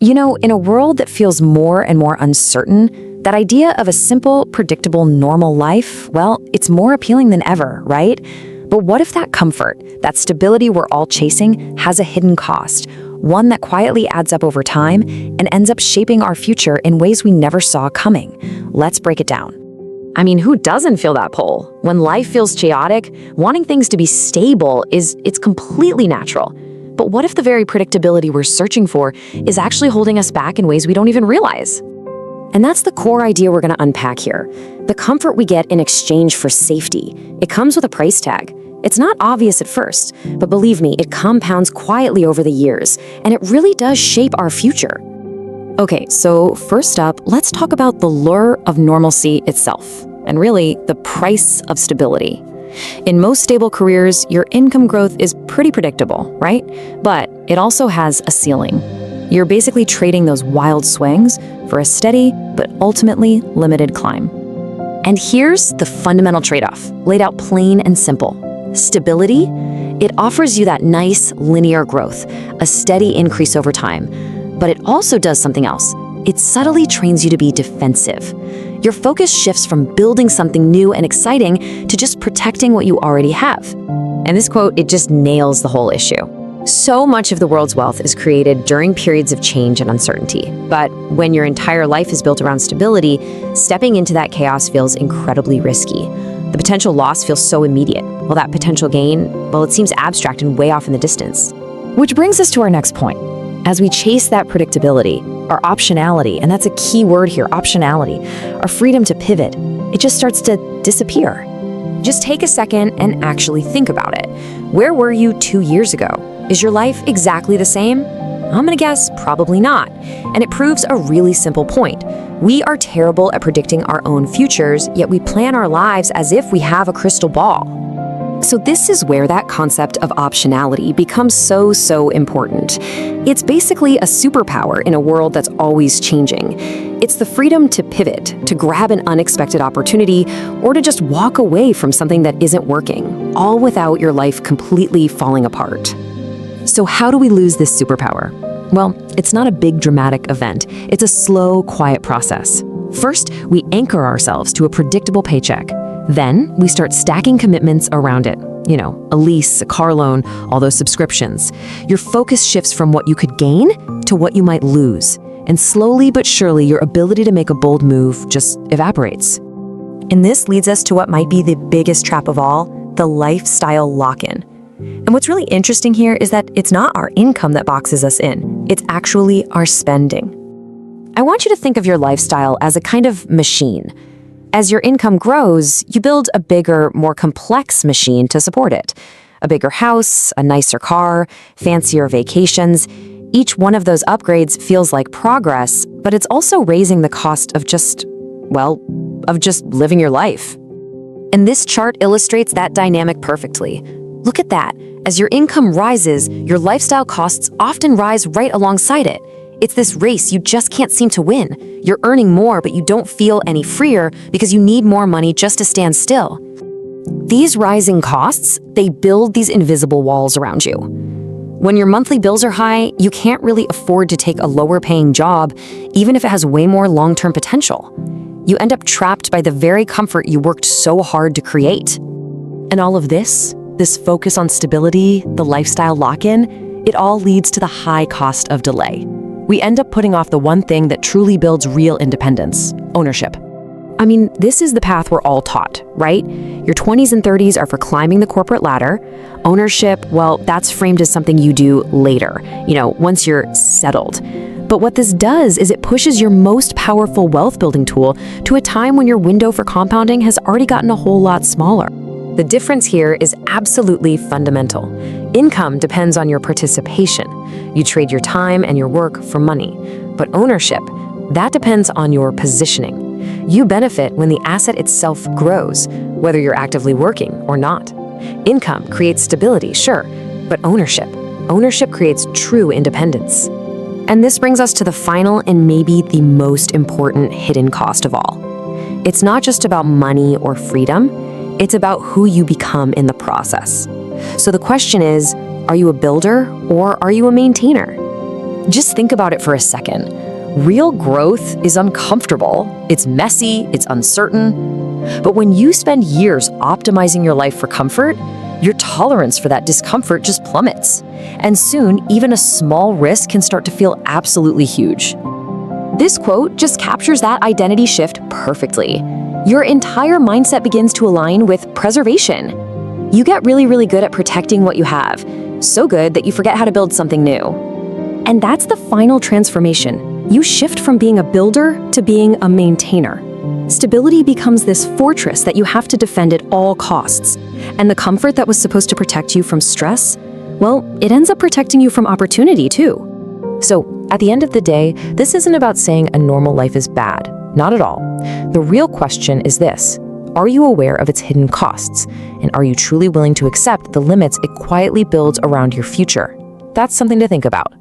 In a world that feels more and more uncertain, that idea of a simple, predictable, normal life, well, it's more appealing than ever, right? But what if that comfort, that stability we're all chasing, has a hidden cost, one that quietly adds up over time and ends up shaping our future in ways we never saw coming? Let's break it down. Who doesn't feel that pull? When life feels chaotic, wanting things to be stable it's completely natural. But what if the very predictability we're searching for is actually holding us back in ways we don't even realize? And that's the core idea we're going to unpack here. The comfort we get in exchange for safety. It comes with a price tag. It's not obvious at first, but believe me, it compounds quietly over the years, and it really does shape our future. Okay, so first up, let's talk about the lure of normalcy itself, and really, the price of stability. In most stable careers, your income growth is pretty predictable, right? But it also has a ceiling. You're basically trading those wild swings for a steady, but ultimately limited climb. And here's the fundamental trade-off, laid out plain and simple. Stability, it offers you that nice linear growth, a steady increase over time. But it also does something else. It subtly trains you to be defensive. Your focus shifts from building something new and exciting to just protecting what you already have. And this quote, it just nails the whole issue. So much of the world's wealth is created during periods of change and uncertainty. But when your entire life is built around stability, stepping into that chaos feels incredibly risky. The potential loss feels so immediate, while that potential gain, well, it seems abstract and way off in the distance. Which brings us to our next point. As we chase that predictability, our optionality, and that's a key word here, optionality, our freedom to pivot, it just starts to disappear. Just take a second and actually think about it. Where were you 2 years ago? Is your life exactly the same? I'm gonna guess probably not. And it proves a really simple point. We are terrible at predicting our own futures, yet we plan our lives as if we have a crystal ball. So this is where that concept of optionality becomes so important. It's basically a superpower in a world that's always changing. It's the freedom to pivot, to grab an unexpected opportunity, or to just walk away from something that isn't working, all without your life completely falling apart. So how do we lose this superpower? Well, it's not a big dramatic event. It's a slow, quiet process. First, we anchor ourselves to a predictable paycheck. Then, we start stacking commitments around it. A lease, a car loan, all those subscriptions. Your focus shifts from what you could gain to what you might lose. And slowly but surely, your ability to make a bold move just evaporates. And this leads us to what might be the biggest trap of all, the lifestyle lock-in. And what's really interesting here is that it's not our income that boxes us in. It's actually our spending. I want you to think of your lifestyle as a kind of machine. As your income grows, you build a bigger, more complex machine to support it. A bigger house, a nicer car, fancier vacations. Each one of those upgrades feels like progress, but it's also raising the cost of just living your life. And this chart illustrates that dynamic perfectly. Look at that. As your income rises, your lifestyle costs often rise right alongside it. It's this race you just can't seem to win. You're earning more, but you don't feel any freer because you need more money just to stand still. These rising costs, they build these invisible walls around you. When your monthly bills are high, you can't really afford to take a lower-paying job, even if it has way more long-term potential. You end up trapped by the very comfort you worked so hard to create. And all of this focus on stability, the lifestyle lock-in, it all leads to the high cost of delay. We end up putting off the one thing that truly builds real independence, ownership. This is the path we're all taught, right? Your 20s and 30s are for climbing the corporate ladder. Ownership, well, that's framed as something you do later, once you're settled. But what this does is it pushes your most powerful wealth-building tool to a time when your window for compounding has already gotten a whole lot smaller. The difference here is absolutely fundamental. Income depends on your participation. You trade your time and your work for money. But ownership, that depends on your positioning. You benefit when the asset itself grows, whether you're actively working or not. Income creates stability, sure, but ownership creates true independence. And this brings us to the final and maybe the most important hidden cost of all. It's not just about money or freedom, it's about who you become in the process. So the question is, are you a builder or are you a maintainer? Just think about it for a second. Real growth is uncomfortable, it's messy, it's uncertain. But when you spend years optimizing your life for comfort, your tolerance for that discomfort just plummets. And soon, even a small risk can start to feel absolutely huge. This quote just captures that identity shift perfectly. Your entire mindset begins to align with preservation. You get really, really good at protecting what you have, so good that you forget how to build something new. And that's the final transformation. You shift from being a builder to being a maintainer. Stability becomes this fortress that you have to defend at all costs. And the comfort that was supposed to protect you from stress, well, it ends up protecting you from opportunity too. So, at the end of the day, this isn't about saying a normal life is bad. Not at all. The real question is this: are you aware of its hidden costs? And are you truly willing to accept the limits it quietly builds around your future? That's something to think about.